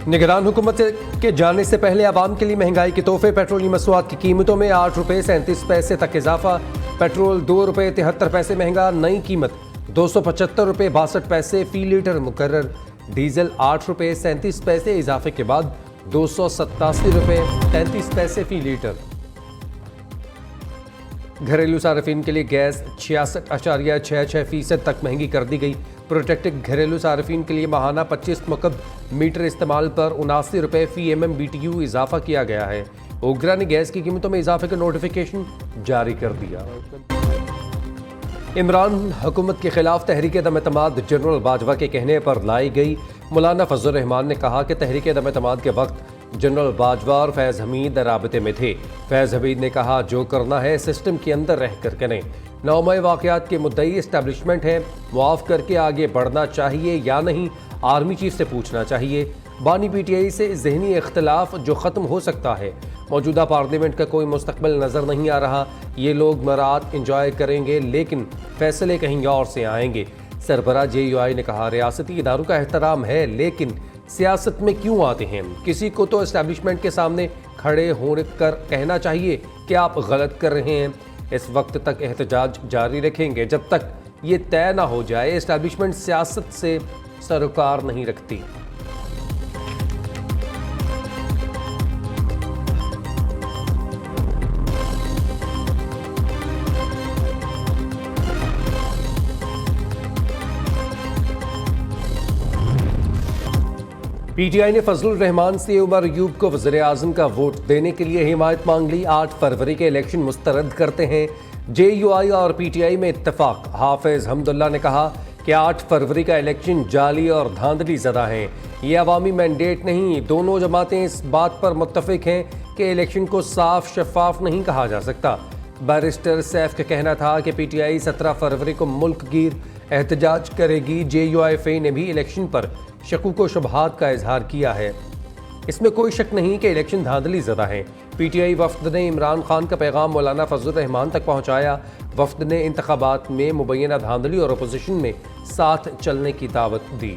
निगरान हुकूमत के जाने से पहले आवाम के लिए महंगाई के तोहफे। पेट्रोलियम मसनूआत की कीमतों में 8 रुपये 37 पैसे तक इजाफा। पेट्रोल 2 रुपये 73 पैसे महंगा। नई कीमत 275 रुपये 62 पैसे फी लीटर मुकर्रर। डीजल 8 रुपये 37 पैसे इजाफे के बाद 287 रुपये 33 पैसे फी लीटर। घरेलू सार्फिन के लिए गैस 66.66% तक महंगी कर दी गई। प्रोटेक्टेड घरेलू सार्फिन के लिए माहाना 25 मुकब मीटर इस्तेमाल पर 79 रुपये फी MMBTU इजाफा किया गया है। ओगरा ने गैस की कीमतों में इजाफे का नोटिफिकेशन जारी कर दिया। इमरान हुकूमत के खिलाफ तहरीक दम-ए-तमाद जनरल बाजवा के कहने पर लाई गई। मौलाना फजल रहमान ने कहा कि तहरीक दम-ए-तमाद के वक्त जनरल बाजवा और फैज़ हमीद राबते में थे। फैज़ हमीद ने कहा जो करना है सिस्टम के अंदर रह कर करें। नौमे वाक़यात के मुद्दई इस्टेब्लिशमेंट है, मुआफ़ करके आगे बढ़ना चाहिए या नहीं, आर्मी चीफ से पूछना चाहिए। बानी PTI से ज़हनी इख्तलाफ जो ख़त्म हो सकता है। मौजूदा पार्लियामेंट का कोई मुस्तकबिल नज़र नहीं आ रहा। ये लोग मरात इंजॉय करेंगे लेकिन फैसले कहीं और से आएंगे। सरबराह JUI ने कहा रियासती इदारों का एहतराम है लेकिन सियासत में क्यों आते हैं। किसी को तो एस्टेब्लिशमेंट के सामने खड़े होकर कहना चाहिए कि आप गलत कर रहे हैं। इस वक्त तक एहतजाज जारी रखेंगे जब तक ये तय ना हो जाए एस्टेब्लिशमेंट सियासत से सरोकार नहीं रखती। PTI ने फजलुर रहमान से उमर अयूब को वज़ीर-ए-आज़म का वोट देने के लिए हिमायत मांग ली। 8 फरवरी के इलेक्शन मुस्तरद करते हैं। JUI और PTI में इत्तफाक। हाफिज हमदुल्ला ने कहा कि 8 फरवरी का इलेक्शन जाली और धांधली ज़दा है। ये अवामी मैंडेट नहीं। दोनों जमातें इस बात पर मुत्तफिक हैं कि इलेक्शन को साफ शफाफ नहीं कहा जा सकता। बैरिस्टर सैफ का कहना था कि PTI 17 फरवरी को मुल्क गिर एहतजाज करेगी। JUI ने भी इलेक्शन पर शकूक व शुबहात का इजहार किया है। इसमें कोई शक नहीं कि इलेक्शन धांधली ज़दा है। PTI वफ्द ने इमरान खान का पैगाम मौलाना फजल रहमान तक पहुँचाया। वफ्द ने इंतखाबात में मुबैना धांधली और अपोजिशन में साथ चलने की दावत दी।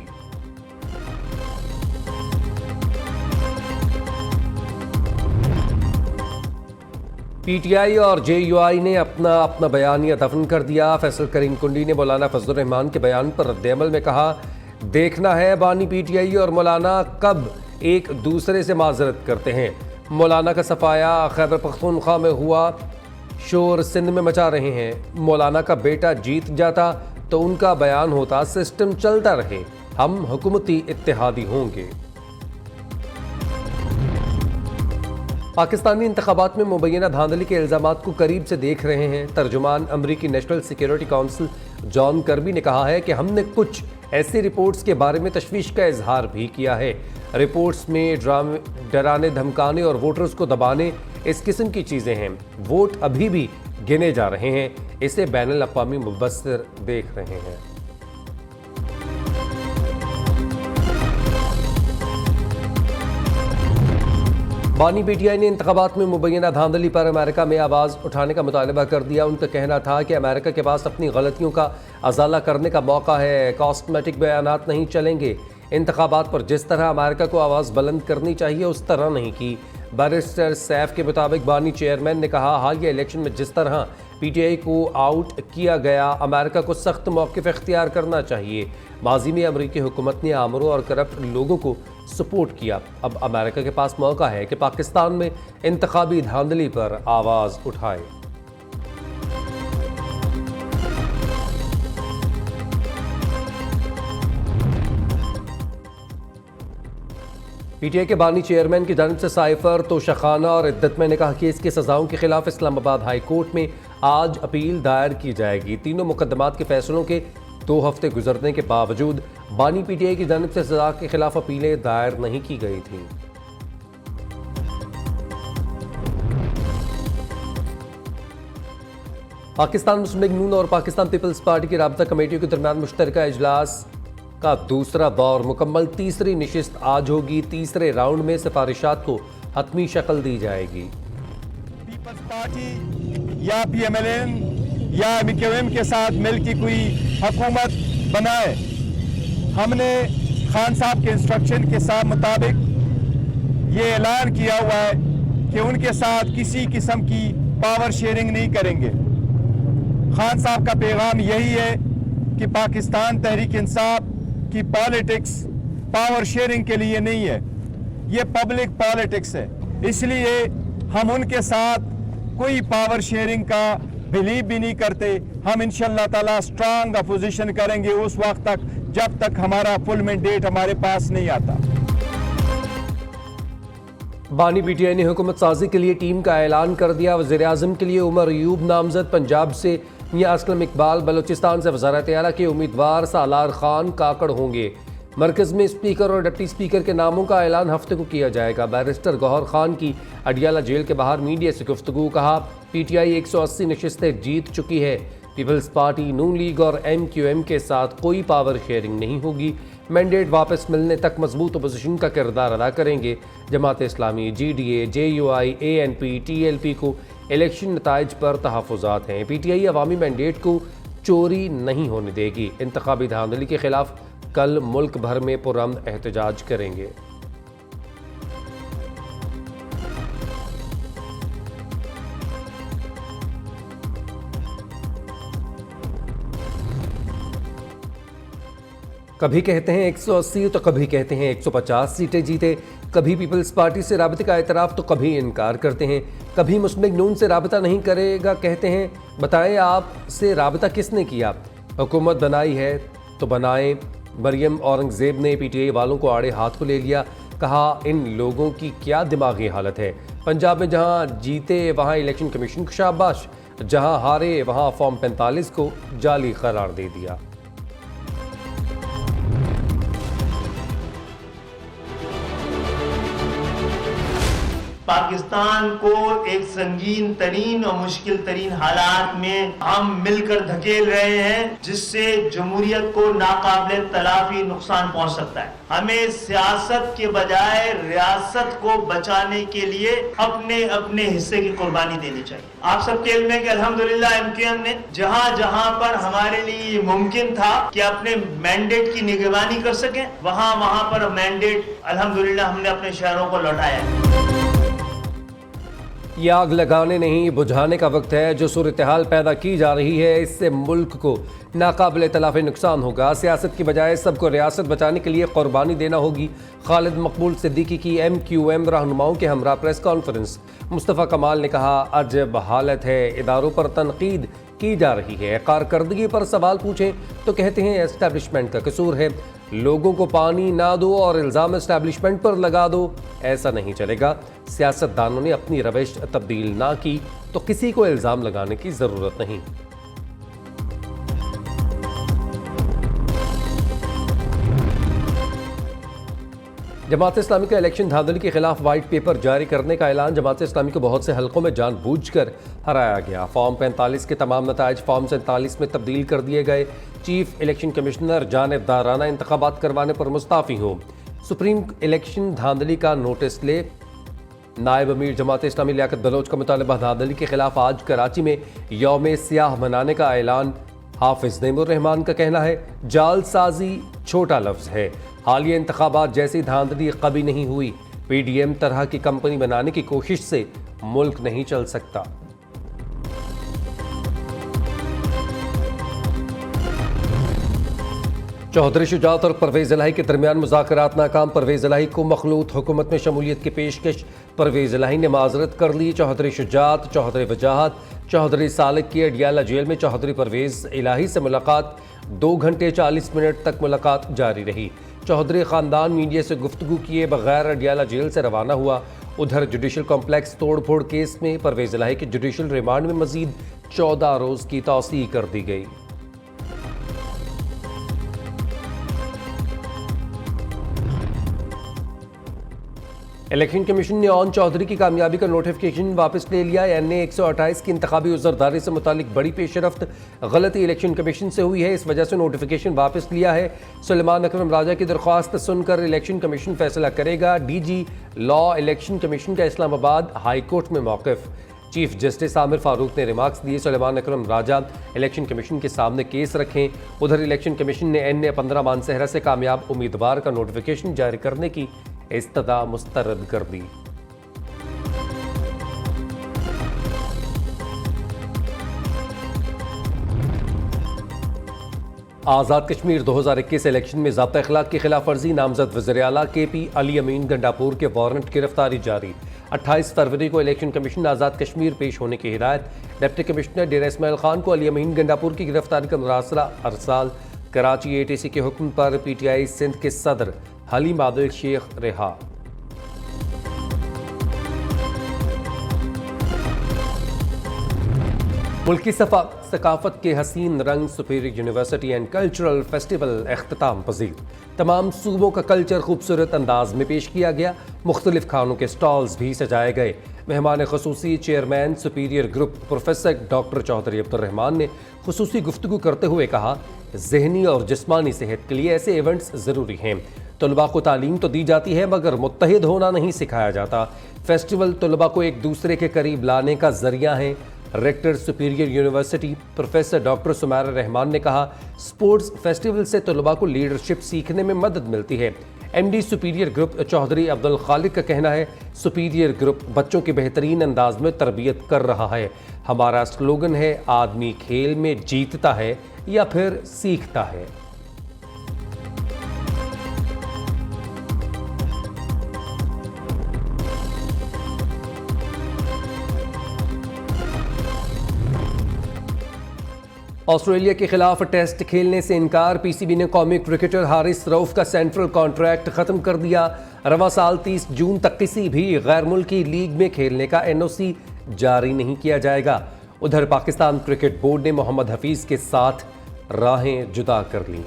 PTI और JUI ने अपना बयानिया दफन कर दिया। फैसल करीम कुंडी ने मौलाना फजल रहमान के बयान पर रद्द-ए-अमल में कहा देखना है बानी PTI और मौलाना कब एक दूसरे से माजरत करते हैं। मौलाना का सफाया खैबर पख्तूनख्वा में हुआ, शोर सिंध में मचा रहे हैं। मौलाना का बेटा जीत जाता तो उनका बयान होता सिस्टम चलता रहे, हम हुकूमती इत्तेहादी होंगे। पाकिस्तानी इंतखाबात में मुबैना धांधली के इल्ज़ामात को करीब से देख रहे हैं। तर्जुमान अमरीकी national security council John Kirby ने कहा है कि हमने कुछ ऐसी रिपोर्ट्स के बारे में तशवीश का इजहार भी किया है। रिपोर्ट्स में डराने धमकाने और वोटर्स को दबाने इस किस्म की चीज़ें हैं। वोट अभी भी गिने जा रहे हैं। इसे बैनुल अक़वामी मुबस्सिर देख रहे हैं। बानी PTI ने इंतखाबात में मुबैना धांधली पर अमेरिका में आवाज़ उठाने का मुतालबा कर दिया। उनका कहना था कि अमेरिका के पास अपनी गलतियों का अजाला करने का मौका है। कॉस्मेटिक बयानात नहीं चलेंगे। इंतखाबात पर जिस तरह अमेरिका को आवाज़ बुलंद करनी चाहिए उस तरह नहीं की। बैरिस्टर सैफ के मुताबिक बानी चेयरमैन ने कहा हालिया इलेक्शन में जिस तरह PTI को आउट किया गया, अमेरिका को सख्त मौक़िफ़ इख्तियार करना चाहिए। माजी में अमरीकी हुकूमत ने आमरों और करप्ट लोगों को सपोर्ट किया। अब अमेरिका के पास मौका है कि पाकिस्तान में इंतखाबी धांधली पर आवाज़ उठाए। PTI के बानी चेयरमैन की जानिब से साइफर तोशाखाना और इद्दत ने कहा कि इसकी सजाओं के खिलाफ इस्लामाबाद हाई कोर्ट में आज अपील दायर की जाएगी। तीनों मुकदमात के फैसलों के 2 हफ्ते गुजरने के बावजूद बानी PTI की जानिब से सजा के खिलाफ अपीलें दायर नहीं की गई थी। पाकिस्तान मुस्लिम लीग नून और पाकिस्तान पीपल्स पार्टी की राबता कमेटियों के दरमियान मुश्तरका इजलास का दूसरा दौर मुकम्मल। तीसरी नशिस्त आज होगी। तीसरे राउंड में सिफारिशात को हतमी शक्ल दी जाएगी। पीपल्स पार्टी या PMLN या MKM के साथ मिलकर कोई हुकूमत बनाए। हमने खान साहब के इंस्ट्रक्शन के साथ मुताबिक ये ऐलान किया हुआ है कि उनके साथ किसी किस्म की पावर शेयरिंग नहीं करेंगे। खान साहब का पैगाम यही है कि पाकिस्तान तहरीक इंसाफ की पॉलिटिक्स पावर शेयरिंग के लिए नहीं है, ये पब्लिक पॉलिटिक्स है। इसलिए हम उनके साथ कोई पावर शेयरिंग का बिलीव भी नहीं करते। हम इंशाअल्लाह ताला स्ट्रांग अपोजिशन करेंगे उस वक्त तक जब तक हमारा फुल मैंडेट हमारे पास नहीं आता। बानी पीटीआई ने हुकूमत साजी के लिए टीम का ऐलान कर दिया। वज़ीर आज़म के लिए उमर अयूब नामजद, पंजाब से मियां असलम इकबाल, बलूचिस्तान से वज़ारत आला के उम्मीदवार सालार खान काकड़ होंगे। मरकज़ में स्पीकर और डिप्टी स्पीकर के नामों का ऐलान हफ्ते को किया जाएगा। बैरिस्टर गौहर खान की अडियाला जेल के बाहर मीडिया से गुफ्तगू, कहा पीटीआई 180 नशिस्तें जीत चुकी है। पीपल्स पार्टी, नून लीग और MQM के साथ कोई पावर शेयरिंग नहीं होगी। मैंडेट वापस मिलने तक मजबूत अपोजिशन का किरदार अदा करेंगे। Jamaat Islami, GDA, JUI, ANP, TLP को इलेक्शन नताइज पर तहफ़्फ़ुज़ात हैं। PTI अवामी मैंडेट को चोरी नहीं होने देगी। इंतखाबी धांधली के खिलाफ कल मुल्क भर में पुरअमन एहतजाज करेंगे। कभी कहते हैं 180 तो कभी कहते हैं 150 सीटें जीते, कभी पीपल्स पार्टी से राबते का एतराफ़ तो कभी इनकार करते हैं, कभी मुस्लिम नून से राबता नहीं करेगा कहते हैं। बताएं आपसे राबता किसने किया? हुकूमत बनाई है तो बनाएं। मरियम औरंगज़ेब ने PTI वालों को आड़े हाथ को ले लिया, कहा इन लोगों की क्या दिमागी हालत है। पंजाब में जहां जीते वहां इलेक्शन कमीशन को शाबाश, जहां हारे वहां फॉर्म 45 को जाली करार दे दिया। पाकिस्तान को एक संगीन तरीन और मुश्किल तरीन हालात में हम मिलकर धकेल रहे हैं, जिससे जमहूरियत को नाकाबिल तलाफी नुकसान पहुंच सकता है। हमें सियासत के बजाय रियासत को बचाने के लिए अपने अपने हिस्से की कुर्बानी देनी चाहिए। आप सबके इल्म है कि अल्हम्दुलिल्लाह MQM ने जहां जहां पर हमारे लिए मुमकिन था कि अपने मैंडेट की निगरानी कर सकें, वहां वहां पर मैंडेट अल्हम्दुलिल्लाह हमने अपने शहरों को लौटाया है। ये आग लगाने नहीं बुझाने का वक्त है। जो सूरत हाल पैदा की जा रही है इससे मुल्क को नाकाबिल तलाफी नुकसान होगा। सियासत की बजाय सबको रियासत बचाने के लिए कुर्बानी देना होगी। खालिद मकबूल सिद्दीकी की MQM रहनुमाओं के हमरा प्रेस कॉन्फ्रेंस। मुस्तफ़ा कमाल ने कहा अजब हालत है, इदारों पर तनकीद की जा रही है, कारकर्दगी पर सवाल पूछें तो कहते हैं एस्टैब्लिशमेंट का कसूर है। लोगों को पानी ना दो और इल्ज़ाम एस्टैब्लिशमेंट पर लगा दो, ऐसा नहीं चलेगा। सियासतदानों ने अपनी रविश तब्दील ना की तो किसी को इल्ज़ाम लगाने की ज़रूरत नहीं। जमात इस्लामी का इलेक्शन धांधली के खिलाफ वाइट पेपर जारी करने का ऐलान। जमात इस्लामी को बहुत से हलकों में जानबूझकर हराया गया। फॉर्म 45 के तमाम नताइज फॉर्म 47 में तब्दील कर दिए गए। चीफ इलेक्शन कमिश्नर जानिबदाराना इंतखाबात करवाने पर मुस्ताफ़ी हो। सुप्रीम इलेक्शन धांधली का नोटिस ले। नायब अमीर जमात इस्लामी लियाकत बलोच का मुतालबा धांधली के खिलाफ आज कराची में यौम सियाह मनाने का ऐलान। हाफिज नईमुर रहमान का कहना है जालसाजी छोटा लफ्ज़ है, हालिया इंतखाबात जैसी धांधली कभी नहीं हुई। PDM तरह की कंपनी बनाने की कोशिश से मुल्क नहीं चल सकता। चौधरी शुजात और परवेज़ इलाही के दरमियान मुज़ाकरात नाकाम। परवेज़ इलाही को मखलूत हुकूमत में शमूलियत की पेशकश। परवेज़ इलाही ने माजरत कर ली। चौधरी शुजात, चौधरी वजाहत, चौधरी सालिक की अडियाला जेल में चौधरी परवेज़ इलाही से मुलाकात। 2 घंटे 40 मिनट तक मुलाकात जारी रही। चौधरी ख़ानदान मीडिया से गुफ्तगू किए बगैर अडियाला जेल से रवाना हुआ। उधर जुडिशल कॉम्प्लेक्स तोड़फोड़ केस में परवेज़ इलाही के जुडिशल रिमांड में मजीद 14 रोज़ की तौसीह कर दी गई। इलेक्शन कमीशन ने ओन चौधरी की कामयाबी का नोटिफिकेशन वापस ले लिया। NA 128 की इंतखाबी उज़रदारी से मुतालिक बड़ी पेशरफ्त गलती इलेक्शन कमीशन से हुई है, इस वजह से नोटिफिकेशन वापस लिया है। सुलेमान अकरम राजा की दरख्वास्त सुनकर इलेक्शन कमीशन फैसला करेगा। DG लॉ इलेक्शन कमीशन का इस्लामाबाद हाई कोर्ट में मौक़िफ़। चीफ जस्टिस आमिर फारूक ने रिमार्क्स दिए सुलेमान अकरम राजा इलेक्शन कमीशन के सामने केस रखें। उधर इलेक्शन कमीशन ने NA 15 मानसहरा से कामयाब उम्मीदवार का नोटिफिकेशन जारी करने की इस्तदा मुस्तरद कर दी। आज़ाद कश्मीर 2021 इलेक्शन में ज़ाब्ता अखलाक की खिलाफ वर्जी नामजद वज़ीर आला KP अली अमीन गंडापुर के वारंट गिरफ्तारी जारी। 28 फरवरी को इलेक्शन कमीशन आज़ाद कश्मीर पेश होने की हिदायत। डिप्टी कमिश्नर डेरा इस्माइल खान को अली अमीन गंडापुर की गिरफ्तारी का मुरासला अरसाल। कराची ATC के हुक्म पर PTI सिंध के सदर हलीम आदिल शेख रिहा। मुल्की सकाफत के हसीन रंग Superior University and cultural festival अख्ताम पजीर। तमाम सूबों का कल्चर खूबसूरत अंदाज में पेश किया गया। मुख्तलिफ खानों के स्टॉल्स भी सजाए गए। मेहमान खसूसी chairman superior group professor doctor Chaudhry Abdurrahman ने खुसूसी गुफ्तगू करते हुए कहा, जहनी और जिस्मानी सेहत के लिए ऐसे इवेंट्स ज़रूरी हैं। तलबा को तालीम तो दी जाती है मगर मुत्तहिद होना नहीं सिखाया जाता। फेस्टिवल तलबा को एक दूसरे के करीब लाने का जरिया है। Rector superior university professor doctor Sumaira Rehman ने कहा, स्पोर्ट्स फेस्टिवल से तलबा को लीडरशिप सीखने में मदद मिलती है। MD Superior group Chaudhry Abdul Khaliq का कहना है, सुपीरियर ग्रुप बच्चों की बेहतरीन अंदाज में तरबियत कर रहा है। हमारा स्लोगन है, आदमी खेल में जीतता है या फिर सीखता है। ऑस्ट्रेलिया के खिलाफ टेस्ट खेलने से इनकार। PCB ने कौमी क्रिकेटर हारिस रऊफ का सेंट्रल कॉन्ट्रैक्ट खत्म कर दिया। रवा साल 30 जून तक किसी भी गैर मुल्की लीग में खेलने का NOC जारी नहीं किया जाएगा। उधर पाकिस्तान क्रिकेट बोर्ड ने मोहम्मद हफीज के साथ राहें जुदा कर लीं।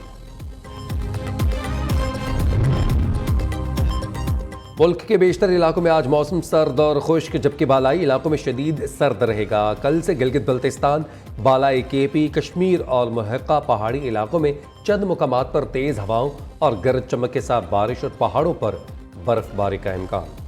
मुल्क के बेशतर इलाकों में आज मौसम सर्द और खुश्क, जबकि बालाई इलाकों में शदीद सर्द रहेगा। कल से गिलगित बल्तिस्तान, बालाई KP, कश्मीर और मुहक्का पहाड़ी इलाकों में चंद मुकामात पर तेज हवाओं और गरज चमक के साथ बारिश और पहाड़ों पर बर्फबारी का इम्कान।